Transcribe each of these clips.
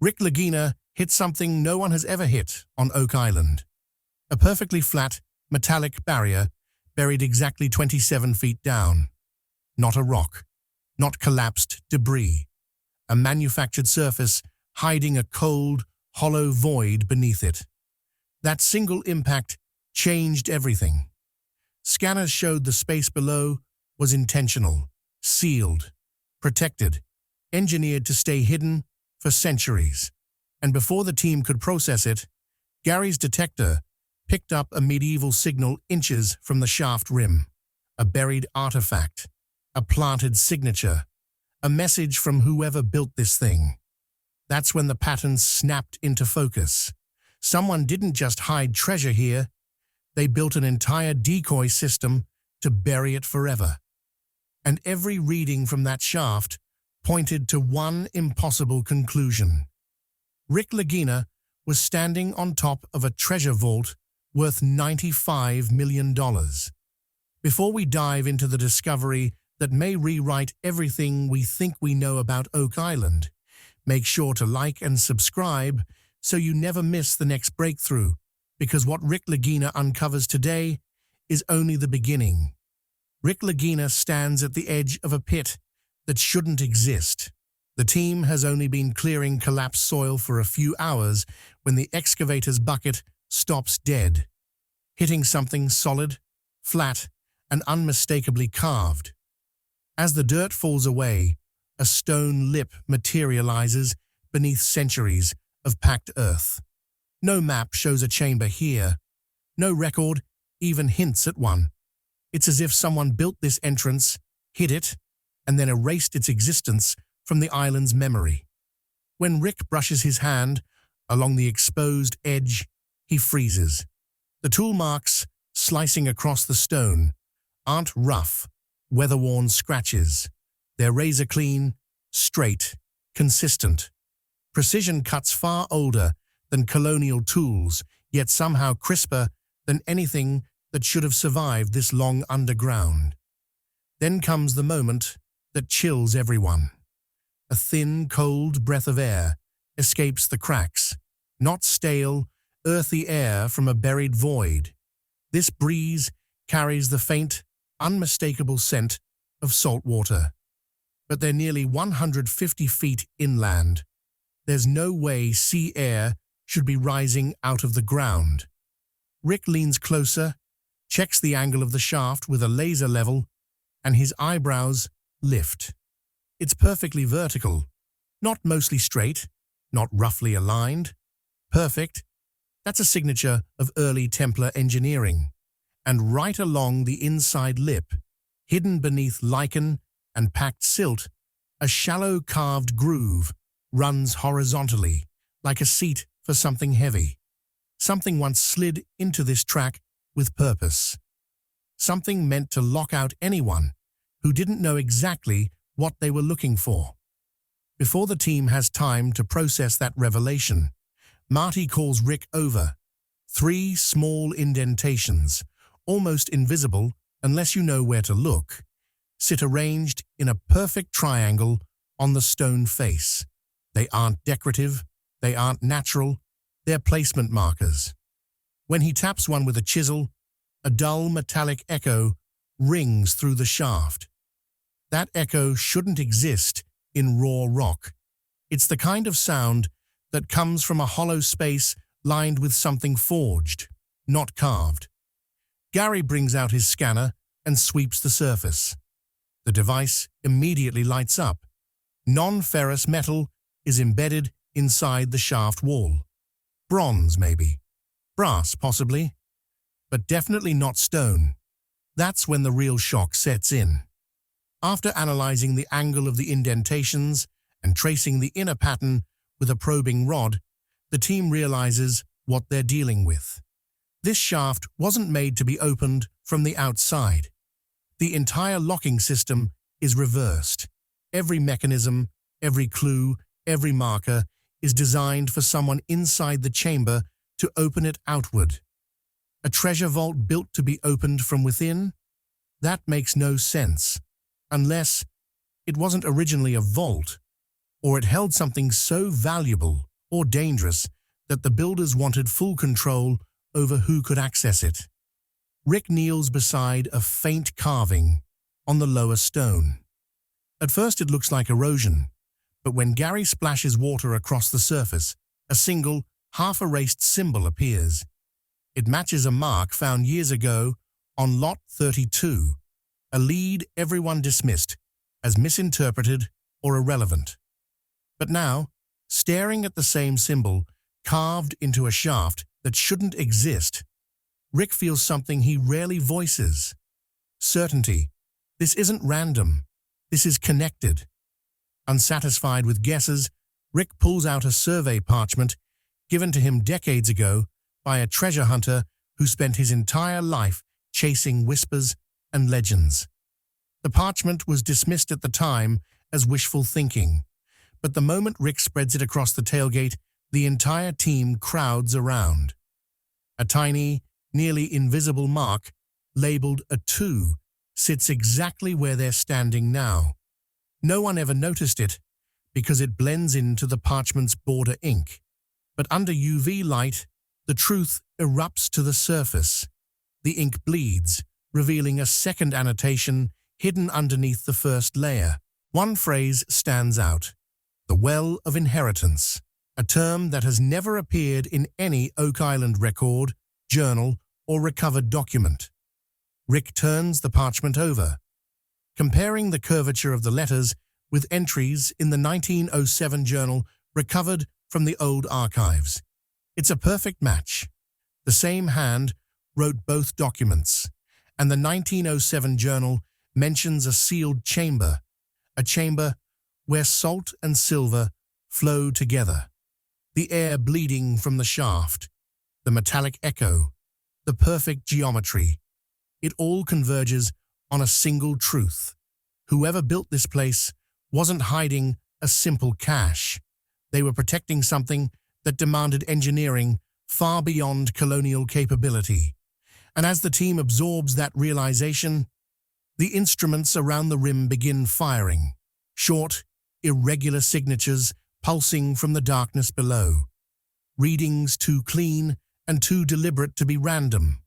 Rick Lagina hit something no one has ever hit on Oak Island. A perfectly flat, metallic barrier buried exactly 27 feet down. Not a rock, not collapsed debris. A manufactured surface hiding a cold, hollow void beneath it. That single impact changed everything. Scanners showed the space below was intentional, sealed, protected, engineered to stay hidden for centuries. And before the team could process it, Gary's detector picked up a medieval signal inches from the shaft rim. A buried artifact, a planted signature, a message from whoever built this thing. That's when the pattern snapped into focus. Someone didn't just hide treasure here, they built an entire decoy system to bury it forever. And every reading from that shaft pointed to one impossible conclusion. Rick Lagina was standing on top of a treasure vault worth $95 million. Before we dive into the discovery that may rewrite everything we think we know about Oak Island, make sure to like and subscribe so you never miss the next breakthrough, because what Rick Lagina uncovers today is only the beginning. Rick Lagina stands at the edge of a pit that shouldn't exist. The team has only been clearing collapsed soil for a few hours when the excavator's bucket stops dead, hitting something solid, flat, and unmistakably carved. As the dirt falls away, a stone lip materializes beneath centuries of packed earth. No map shows a chamber here. No record even hints at one. It's as if someone built this entrance, hid it, and then erased its existence from the island's memory. When Rick brushes his hand along the exposed edge, he freezes. The tool marks slicing across the stone aren't rough, weather-worn scratches. They're razor-clean, straight, consistent. Precision cuts far older than colonial tools, yet somehow crisper than anything that should have survived this long underground. Then comes the moment that chills everyone. A thin, cold breath of air escapes the cracks, not stale, earthy air from a buried void. This breeze carries the faint, unmistakable scent of salt water. But they're nearly 150 feet inland. There's no way sea air should be rising out of the ground. Rick leans closer, checks the angle of the shaft with a laser level, and his eyebrows lift. It's perfectly vertical, not mostly straight, not roughly aligned. Perfect. That's a signature of early Templar engineering. And right along the inside lip, hidden beneath lichen and packed silt, a shallow carved groove runs horizontally, like a seat for something heavy. Something once slid into this track with purpose. Something meant to lock out anyone who didn't know exactly what they were looking for. Before the team has time to process that revelation, Marty calls Rick over. 3 small indentations, almost invisible unless you know where to look, sit arranged in a perfect triangle on the stone face. They aren't decorative, they aren't natural, they're placement markers. When he taps one with a chisel, a dull metallic echo rings through the shaft. That echo shouldn't exist in raw rock. It's the kind of sound that comes from a hollow space lined with something forged, not carved. Gary brings out his scanner and sweeps the surface. The device immediately lights up. Non-ferrous metal is embedded inside the shaft wall. Bronze, maybe. Brass, possibly. But definitely not stone. That's when the real shock sets in. After analyzing the angle of the indentations and tracing the inner pattern with a probing rod, the team realizes what they're dealing with. This shaft wasn't made to be opened from the outside. The entire locking system is reversed. Every mechanism, every clue, every marker is designed for someone inside the chamber to open it outward. A treasure vault built to be opened from within? That makes no sense, unless it wasn't originally a vault, or it held something so valuable or dangerous that the builders wanted full control over who could access it. Rick kneels beside a faint carving on the lower stone. At first it looks like erosion, but when Gary splashes water across the surface, a single, half-erased symbol appears. It matches a mark found years ago on Lot 32, a lead everyone dismissed as misinterpreted or irrelevant. But now, staring at the same symbol carved into a shaft that shouldn't exist, Rick feels something he rarely voices. Certainty. This isn't random. This is connected. Unsatisfied with guesses, Rick pulls out a survey parchment given to him decades ago by a treasure hunter who spent his entire life chasing whispers and legends. The parchment was dismissed at the time as wishful thinking, but the moment Rick spreads it across the tailgate, the entire team crowds around. A tiny, nearly invisible mark, labeled a 2, sits exactly where they're standing now. No one ever noticed it because it blends into the parchment's border ink. But under UV light, the truth erupts to the surface. The ink bleeds, revealing a second annotation hidden underneath the first layer. One phrase stands out: the Well of Inheritance, a term that has never appeared in any Oak Island record, journal, or recovered document. Rick turns the parchment over, comparing the curvature of the letters with entries in the 1907 journal recovered from the old archives. It's a perfect match. The same hand wrote both documents, and the 1907 journal mentions a sealed chamber, a chamber where salt and silver flow together. The air bleeding from the shaft, the metallic echo, the perfect geometry. It all converges on a single truth. Whoever built this place wasn't hiding a simple cache. They were protecting something that demanded engineering far beyond colonial capability. And as the team absorbs that realization, the instruments around the rim begin firing, short, irregular signatures pulsing from the darkness below. Readings too clean and too deliberate to be random.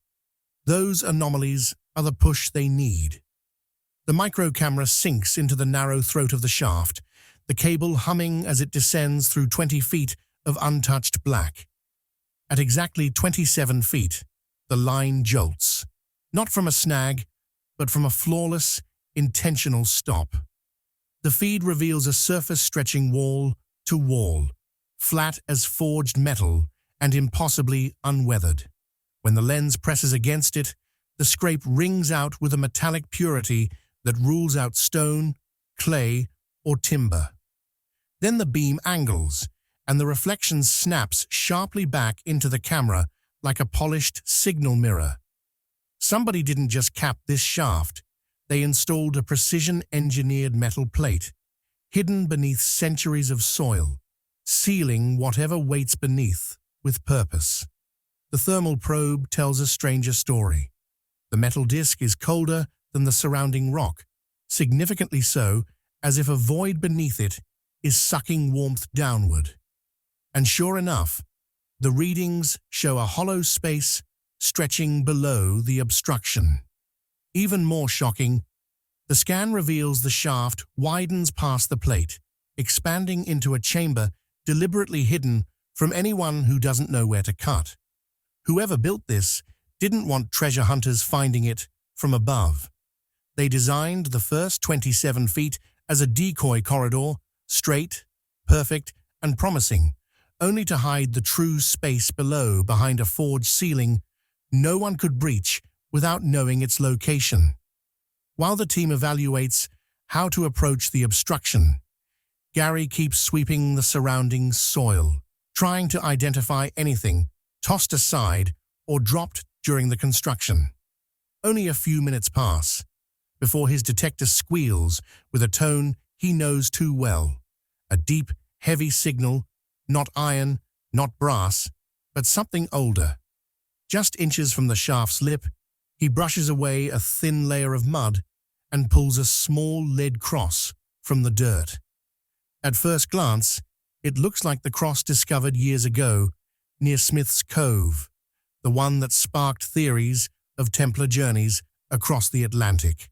Those anomalies are the push they need. The micro camera sinks into the narrow throat of the shaft, the cable humming as it descends through 20 feet of untouched black. At exactly 27 feet, the line jolts, not from a snag, but from a flawless, intentional stop. The feed reveals a surface stretching wall to wall, flat as forged metal and impossibly unweathered. When the lens presses against it, the scrape rings out with a metallic purity that rules out stone, clay, or timber. Then the beam angles, and the reflection snaps sharply back into the camera like a polished signal mirror. Somebody didn't just cap this shaft, they installed a precision-engineered metal plate, hidden beneath centuries of soil, sealing whatever waits beneath with purpose. The thermal probe tells a stranger story. The metal disc is colder than the surrounding rock, significantly so, as if a void beneath it is sucking warmth downward. And sure enough, the readings show a hollow space stretching below the obstruction. Even more shocking, the scan reveals the shaft widens past the plate, expanding into a chamber deliberately hidden from anyone who doesn't know where to cut. Whoever built this didn't want treasure hunters finding it from above. They designed the first 27 feet as a decoy corridor, straight, perfect, and promising, only to hide the true space below behind a forged ceiling no one could breach without knowing its location. While the team evaluates how to approach the obstruction, Gary keeps sweeping the surrounding soil, trying to identify anything tossed aside or dropped during the construction. Only a few minutes pass before his detector squeals with a tone he knows too well. A deep, heavy signal, not iron, not brass, but something older. Just inches from the shaft's lip, he brushes away a thin layer of mud and pulls a small lead cross from the dirt. At first glance, It looks like the cross discovered years ago near Smith's Cove, the one that sparked theories of Templar journeys across the Atlantic.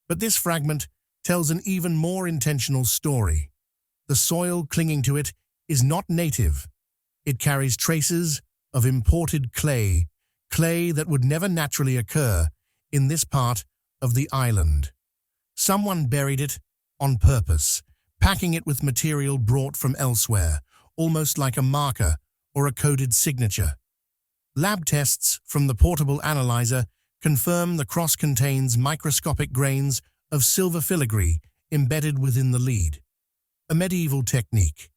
But this fragment tells an even more intentional story. The soil clinging to it is not native. It carries traces of imported clay that would never naturally occur in this part of the island. Someone buried it on purpose, packing it with material brought from elsewhere, almost like a marker or a coded signature. Lab tests from the portable analyzer confirm the cross contains microscopic grains of silver filigree embedded within the lead. A medieval technique,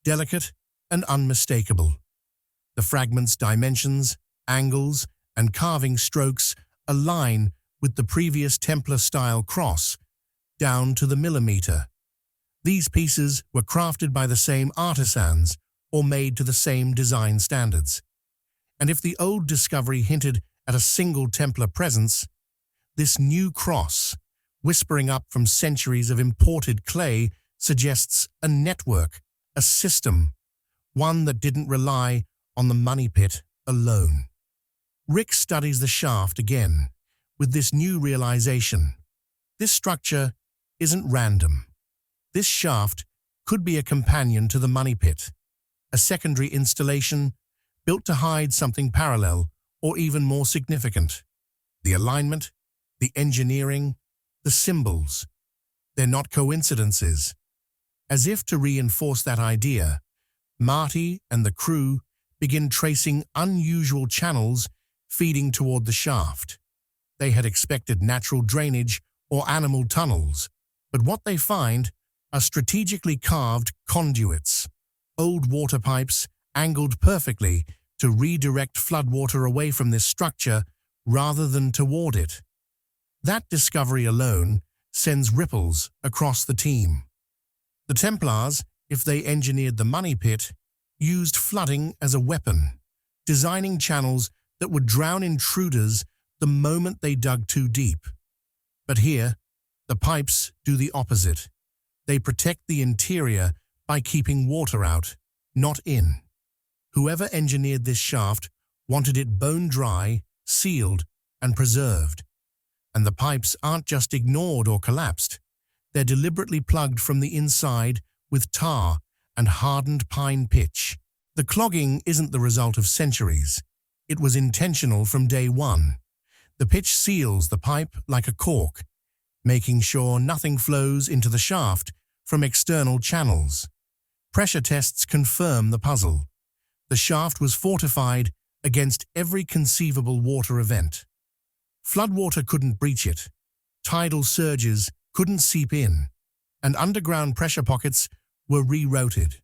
delicate and unmistakable. The fragment's dimensions, angles, and carving strokes align with the previous Templar-style cross, down to the millimeter. These pieces were crafted by the same artisans or made to the same design standards. And if the old discovery hinted at a single Templar presence, this new cross, whispering up from centuries of imported clay, suggests a network, a system, one that didn't rely on the money pit alone. Rick studies the shaft again, with this new realization. This structure isn't random. This shaft could be a companion to the money pit, a secondary installation built to hide something parallel or even more significant. The alignment, the engineering, the symbols, they're not coincidences. As if to reinforce that idea, Marty and the crew begin tracing unusual channels feeding toward the shaft. They had expected natural drainage or animal tunnels, but what they find are strategically carved conduits, old water pipes angled perfectly to redirect floodwater away from this structure rather than toward it. That discovery alone sends ripples across the team. The Templars, if they engineered the money pit, used flooding as a weapon, designing channels that would drown intruders the moment they dug too deep. But here, the pipes do the opposite. They protect the interior by keeping water out, not in. Whoever engineered this shaft wanted it bone dry, sealed, and preserved. And the pipes aren't just ignored or collapsed. They're deliberately plugged from the inside with tar and hardened pine pitch. The clogging isn't the result of centuries. It was intentional from day one. The pitch seals the pipe like a cork, making sure nothing flows into the shaft from external channels. Pressure tests confirm the puzzle. The shaft was fortified against every conceivable water event. Floodwater couldn't breach it, tidal surges couldn't seep in, and underground pressure pockets were rerouted.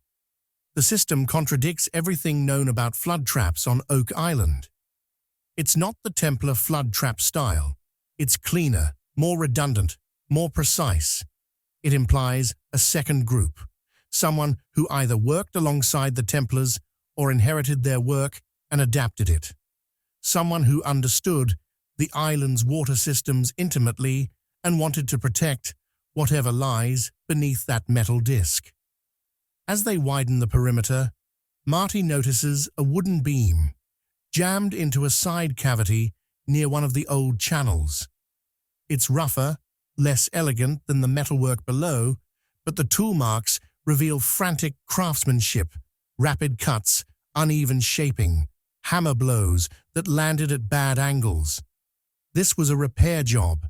The system contradicts everything known about flood traps on Oak Island. It's not the Templar flood trap style. It's cleaner, more redundant, more precise. It implies a second group, someone who either worked alongside the Templars or inherited their work and adapted it. Someone who understood the island's water systems intimately and wanted to protect whatever lies beneath that metal disc. As they widen the perimeter, Marty notices a wooden beam jammed into a side cavity near one of the old channels. It's rougher, less elegant than the metalwork below, but the tool marks reveal frantic craftsmanship, rapid cuts, uneven shaping, hammer blows that landed at bad angles. This was a repair job,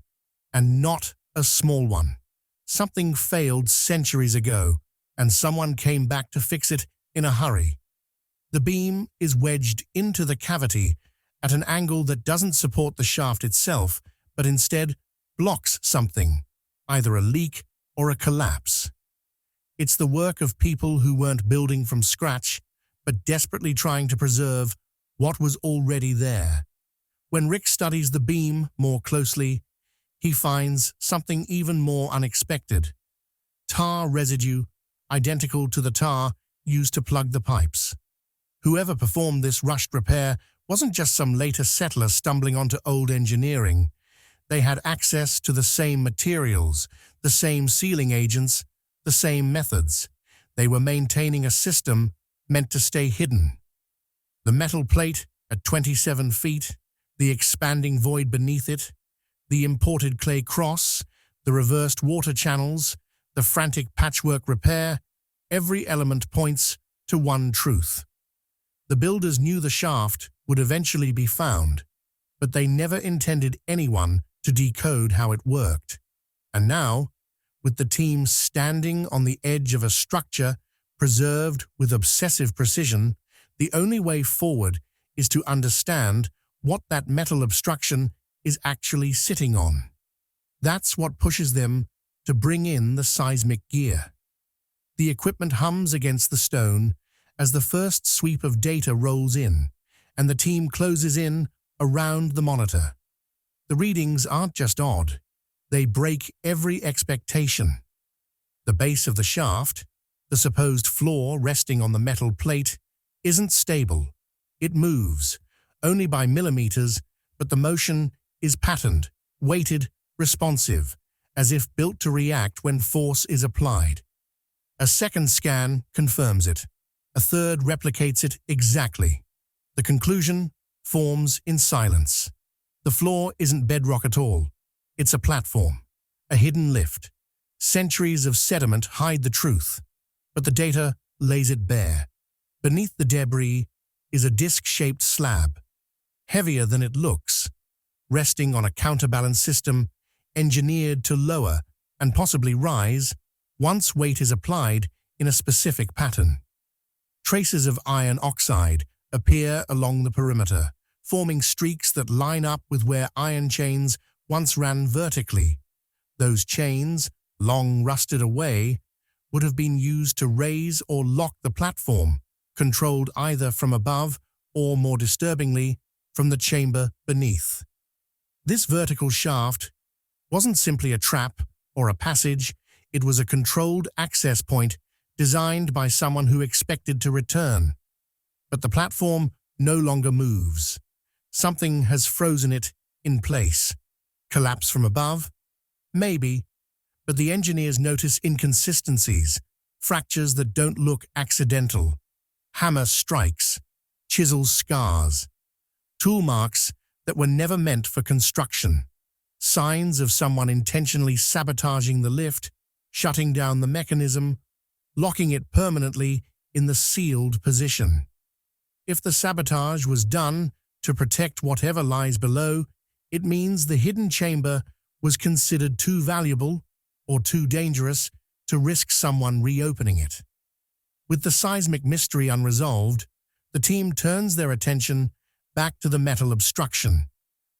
and not a small one. Something failed centuries ago, and someone came back to fix it in a hurry. The beam is wedged into the cavity at an angle that doesn't support the shaft itself, but instead blocks something, either a leak or a collapse. It's the work of people who weren't building from scratch, but desperately trying to preserve what was already there. When Rick studies the beam more closely, he finds something even more unexpected. Tar residue, identical to the tar used to plug the pipes. Whoever performed this rushed repair wasn't just some later settler stumbling onto old engineering. They had access to the same materials, the same sealing agents, the same methods. They were maintaining a system meant to stay hidden. The metal plate at 27 feet, the expanding void beneath it, the imported clay cross, the reversed water channels, the frantic patchwork repair, every element points to one truth. The builders knew the shaft would eventually be found, but they never intended anyone to decode how it worked. And now, with the team standing on the edge of a structure preserved with obsessive precision, the only way forward is to understand what that metal obstruction is actually sitting on. That's what pushes them to bring in the seismic gear. The equipment hums against the stone as the first sweep of data rolls in, and the team closes in around the monitor. The readings aren't just odd, they break every expectation. The base of the shaft, the supposed floor resting on the metal plate, isn't stable. It moves, only by millimeters, but the motion is patterned, weighted, responsive, as if built to react when force is applied. A second scan confirms it. A third replicates it exactly. The conclusion forms in silence. The floor isn't bedrock at all. It's a platform, a hidden lift. Centuries of sediment hide the truth, but the data lays it bare. Beneath the debris is a disc-shaped slab, heavier than it looks, resting on a counterbalance system engineered to lower and possibly rise once weight is applied in a specific pattern. Traces of iron oxide appear along the perimeter, forming streaks that line up with where iron chains once ran vertically. Those chains, long rusted away, would have been used to raise or lock the platform, controlled either from above or, more disturbingly, from the chamber beneath. This vertical shaft wasn't simply a trap or a passage, it was a controlled access point designed by someone who expected to return. But the platform no longer moves. Something has frozen it in place. Collapse from above? Maybe, but the engineers notice inconsistencies, fractures that don't look accidental, hammer strikes, chisel scars, tool marks that were never meant for construction, signs of someone intentionally sabotaging the lift, shutting down the mechanism, locking it permanently in the sealed position. If the sabotage was done to protect whatever lies below, it means the hidden chamber was considered too valuable or too dangerous to risk someone reopening it. With the seismic mystery unresolved, the team turns their attention back to the metal obstruction.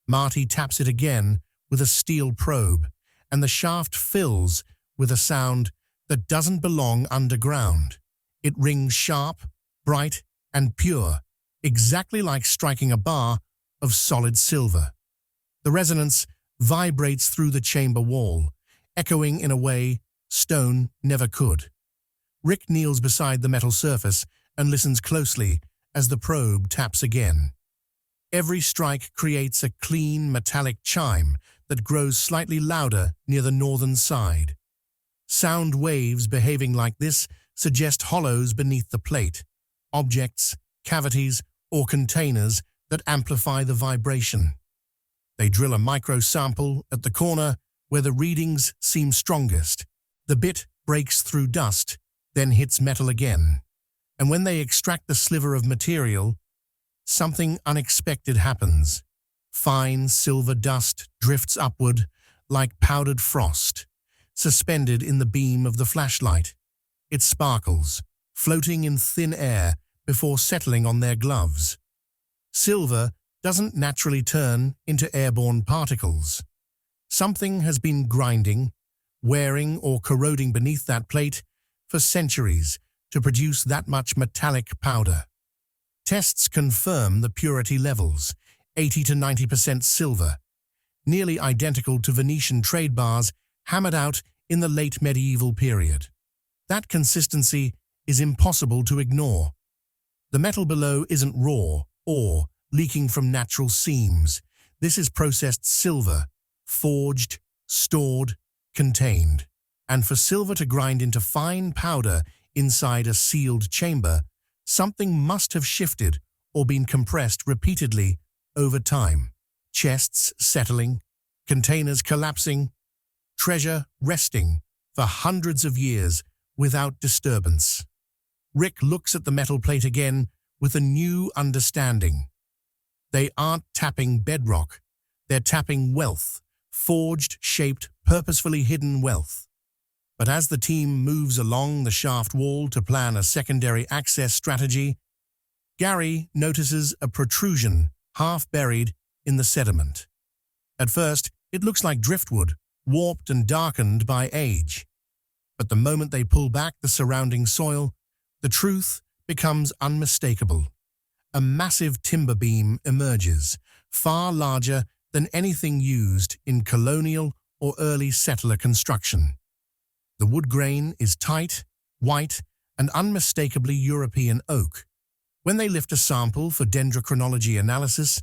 Marty taps it again with a steel probe, and the shaft fills with a sound that doesn't belong underground. It rings sharp, bright, and pure, exactly like striking a bar of solid silver. The resonance vibrates through the chamber wall, echoing in a way stone never could. Rick kneels beside the metal surface and listens closely as the probe taps again. Every strike creates a clean metallic chime that grows slightly louder near the northern side. Sound waves behaving like this suggest hollows beneath the plate, objects, cavities, or containers that amplify the vibration. They drill a micro sample at the corner where the readings seem strongest. The bit breaks through dust, then hits metal again. And when they extract the sliver of material, something unexpected happens. Fine silver dust drifts upward like powdered frost, suspended in the beam of the flashlight. It sparkles, floating in thin air before settling on their gloves. Silver doesn't naturally turn into airborne particles. Something has been grinding, wearing or corroding beneath that plate for centuries to produce that much metallic powder. Tests confirm the purity levels, 80 to 90% silver, nearly identical to Venetian trade bars hammered out in the late medieval period. That consistency is impossible to ignore. The metal below isn't raw or leaking from natural seams. This is processed silver, forged, stored, contained. And for silver to grind into fine powder inside a sealed chamber, something must have shifted or been compressed repeatedly over time. Chests settling, containers collapsing, treasure resting for hundreds of years without disturbance. Rick looks at the metal plate again with a new understanding. They aren't tapping bedrock, they're tapping wealth, forged, shaped, purposefully hidden wealth. But as the team moves along the shaft wall to plan a secondary access strategy, Gary notices a protrusion half buried in the sediment. At first, it looks like driftwood, warped and darkened by age. But the moment they pull back the surrounding soil, the truth becomes unmistakable. A massive timber beam emerges, far larger than anything used in colonial or early settler construction. The wood grain is tight, white, and unmistakably European oak. When they lift a sample for dendrochronology analysis,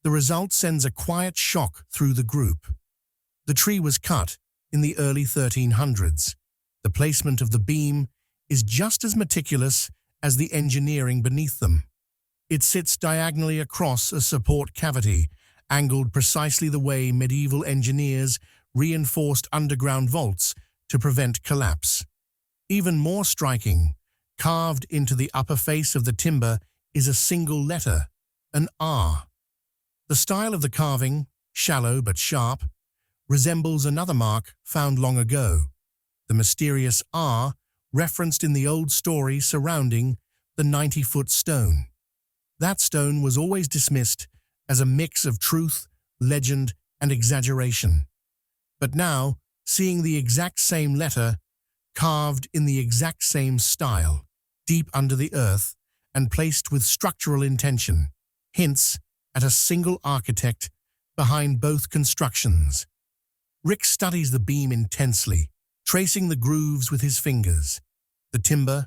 the result sends a quiet shock through the group. The tree was cut in the early 1300s. The placement of the beam is just as meticulous as the engineering beneath them. It sits diagonally across a support cavity, angled precisely the way medieval engineers reinforced underground vaults to prevent collapse. Even more striking, carved into the upper face of the timber is a single letter, an R. The style of the carving, shallow but sharp, resembles another mark found long ago, the mysterious R referenced in the old story surrounding the 90-foot stone. That stone was always dismissed as a mix of truth, legend, and exaggeration. But now, seeing the exact same letter, carved in the exact same style, deep under the earth, and placed with structural intention, hints at a single architect behind both constructions. Rick studies the beam intensely, tracing the grooves with his fingers. The timber,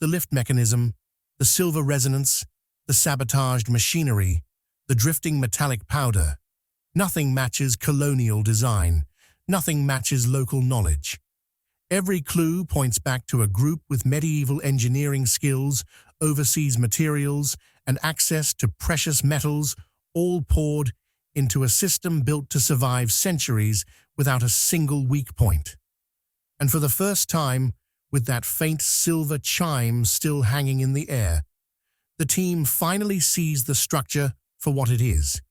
the lift mechanism, the silver resonance, the sabotaged machinery, the drifting metallic powder. Nothing matches colonial design. Nothing matches local knowledge. Every clue points back to a group with medieval engineering skills, overseas materials, and access to precious metals, all poured into a system built to survive centuries without a single weak point. And for the first time, with that faint silver chime still hanging in the air, the team finally sees the structure for what it is,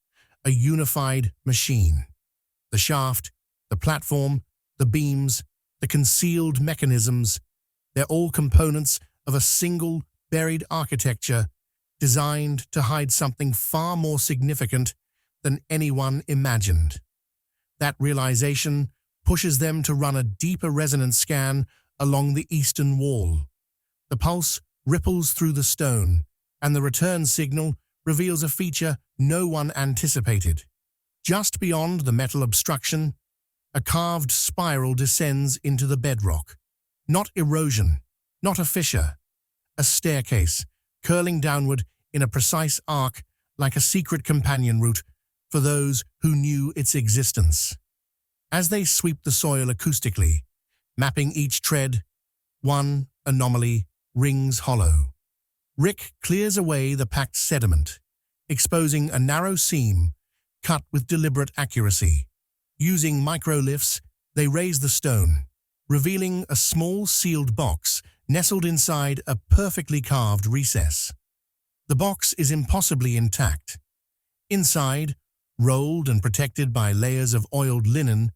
a unified machine. The shaft, the platform, the beams, the concealed mechanisms, they're all components of a single buried architecture designed to hide something far more significant than anyone imagined. That realization pushes them to run a deeper resonance scan along the eastern wall. The pulse ripples through the stone, and the return signal reveals a feature no one anticipated. Just beyond the metal obstruction, a carved spiral descends into the bedrock. Not erosion, not a fissure, a staircase, curling downward in a precise arc like a secret companion route for those who knew its existence. As they sweep the soil acoustically, mapping each tread, one anomaly rings hollow. Rick clears away the packed sediment, exposing a narrow seam cut with deliberate accuracy. Using microlifts, they raise the stone, revealing a small sealed box nestled inside a perfectly carved recess. The box is impossibly intact. Inside, rolled and protected by layers of oiled linen,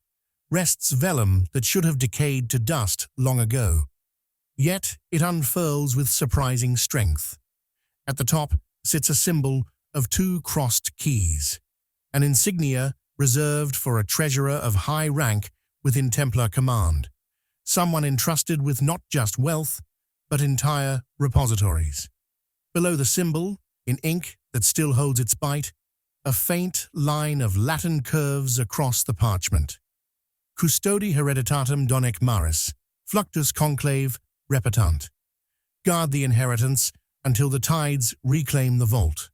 rests vellum that should have decayed to dust long ago. Yet it unfurls with surprising strength. At the top sits a symbol of two crossed keys, an insignia reserved for a treasurer of high rank within Templar command, someone entrusted with not just wealth, but entire repositories. Below the symbol, in ink that still holds its bite, a faint line of Latin curves across the parchment. Custodi hereditatem donec maris, fluctus conclave repetant. Guard the inheritance until the tides reclaim the vault.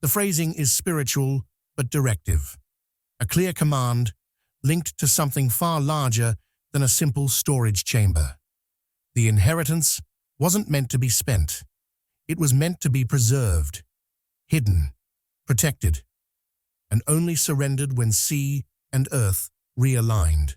The phrasing is spiritual but directive. A clear command linked to something far larger than a simple storage chamber. The inheritance wasn't meant to be spent. It was meant to be preserved, hidden, protected, and only surrendered when sea and earth realigned.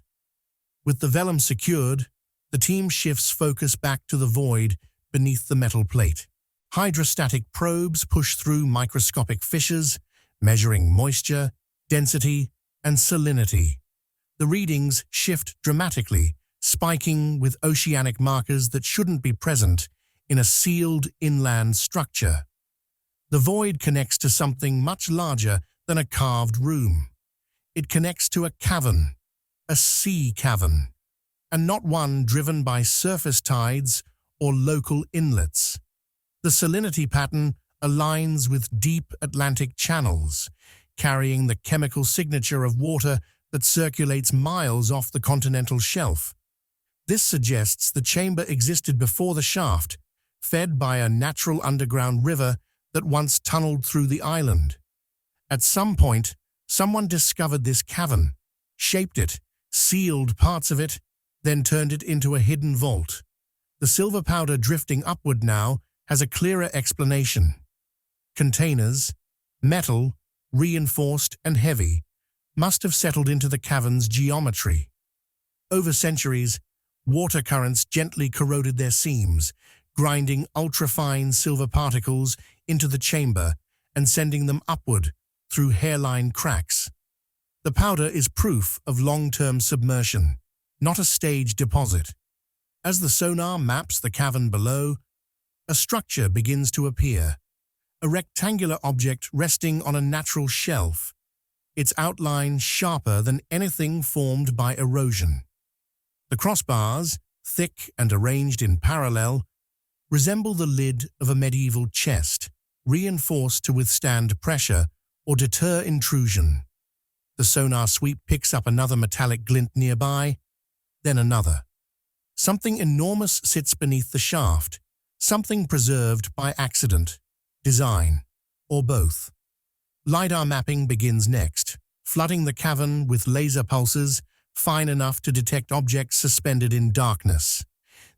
With the vellum secured, the team shifts focus back to the void beneath the metal plate. Hydrostatic probes push through microscopic fissures, measuring moisture, density, and salinity. The readings shift dramatically, spiking with oceanic markers that shouldn't be present in a sealed inland structure. The void connects to something much larger than a carved room. It connects to a cavern, a sea cavern, and not one driven by surface tides or local inlets. The salinity pattern aligns with deep Atlantic channels, carrying the chemical signature of water that circulates miles off the continental shelf. This suggests the chamber existed before the shaft, fed by a natural underground river that once tunneled through the island. At some point, someone discovered this cavern, shaped it, sealed parts of it, then turned it into a hidden vault. The silver powder drifting upward now has a clearer explanation. Containers, metal, reinforced and heavy, must have settled into the cavern's geometry. Over centuries, water currents gently corroded their seams, grinding ultrafine silver particles into the chamber and sending them upward through hairline cracks. The powder is proof of long-term submersion, not a staged deposit. As the sonar maps the cavern below, a structure begins to appear, a rectangular object resting on a natural shelf, its outline sharper than anything formed by erosion. The crossbars, thick and arranged in parallel, resemble the lid of a medieval chest, reinforced to withstand pressure or deter intrusion. The sonar sweep picks up another metallic glint nearby, then another. Something enormous sits beneath the shaft, something preserved by accident, design, or both. LiDAR mapping begins next, flooding the cavern with laser pulses fine enough to detect objects suspended in darkness.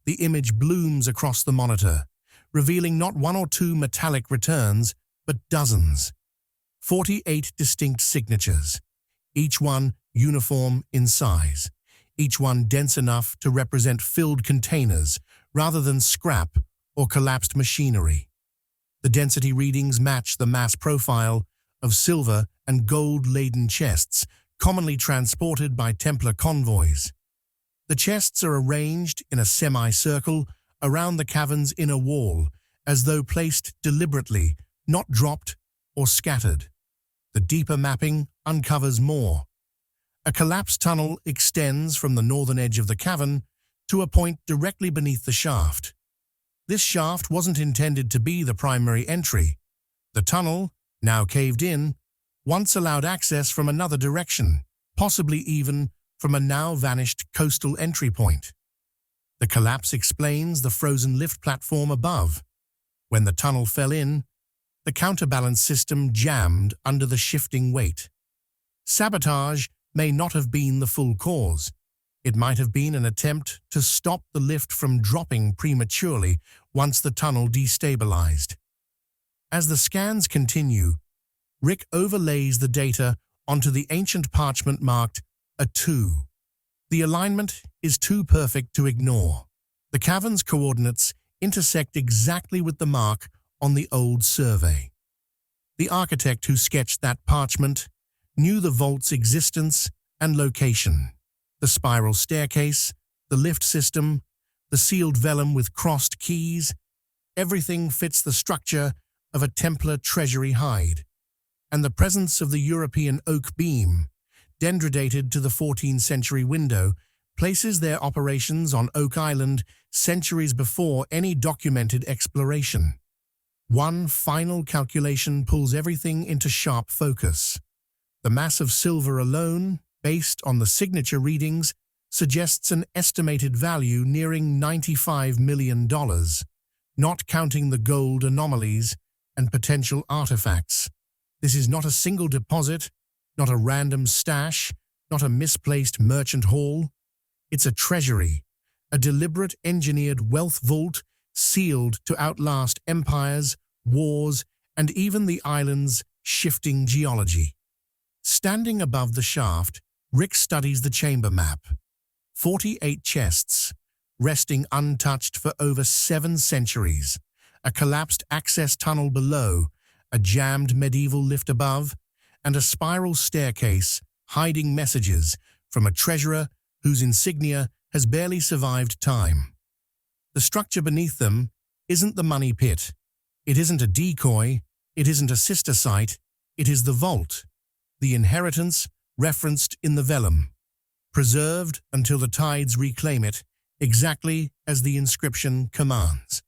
The image blooms across the monitor, revealing not one or two metallic returns, but dozens. 48 distinct signatures, each one uniform in size, each one dense enough to represent filled containers rather than scrap or collapsed machinery. The density readings match the mass profile of silver and gold-laden chests commonly transported by Templar convoys. The chests are arranged in a semicircle around the cavern's inner wall, as though placed deliberately, not dropped or scattered. The deeper mapping uncovers more. A collapsed tunnel extends from the northern edge of the cavern to a point directly beneath the shaft. This shaft wasn't intended to be the primary entry. The tunnel, now caved in, once allowed access from another direction, possibly even from a now-vanished coastal entry point. The collapse explains the frozen lift platform above. When the tunnel fell in, the counterbalance system jammed under the shifting weight. Sabotage may not have been the full cause. It might have been an attempt to stop the lift from dropping prematurely once the tunnel destabilized. As the scans continue, Rick overlays the data onto the ancient parchment marked a 2. The alignment is too perfect to ignore. The cavern's coordinates intersect exactly with the mark on the old survey. The architect who sketched that parchment knew the vault's existence and location. The spiral staircase, the lift system, the sealed vellum with crossed keys, everything fits the structure of a Templar treasury hide. And the presence of the European oak beam, dendridated to the 14th century window, places their operations on Oak Island centuries before any documented exploration. One final calculation pulls everything into sharp focus. The mass of silver alone, based on the signature readings, suggests an estimated value nearing $95 million, not counting the gold anomalies and potential artifacts. This is not a single deposit, not a random stash, not a misplaced merchant haul. It's a treasury, a deliberate engineered wealth vault sealed to outlast empires, wars, and even the island's shifting geology. Standing above the shaft, Rick studies the chamber map. 48 chests, resting untouched for over 7 centuries, a collapsed access tunnel below, a jammed medieval lift above, and a spiral staircase hiding messages from a treasurer whose insignia has barely survived time. The structure beneath them isn't the money pit. It isn't a decoy. It isn't a sister site. It is the vault, the inheritance referenced in the vellum, preserved until the tides reclaim it, exactly as the inscription commands.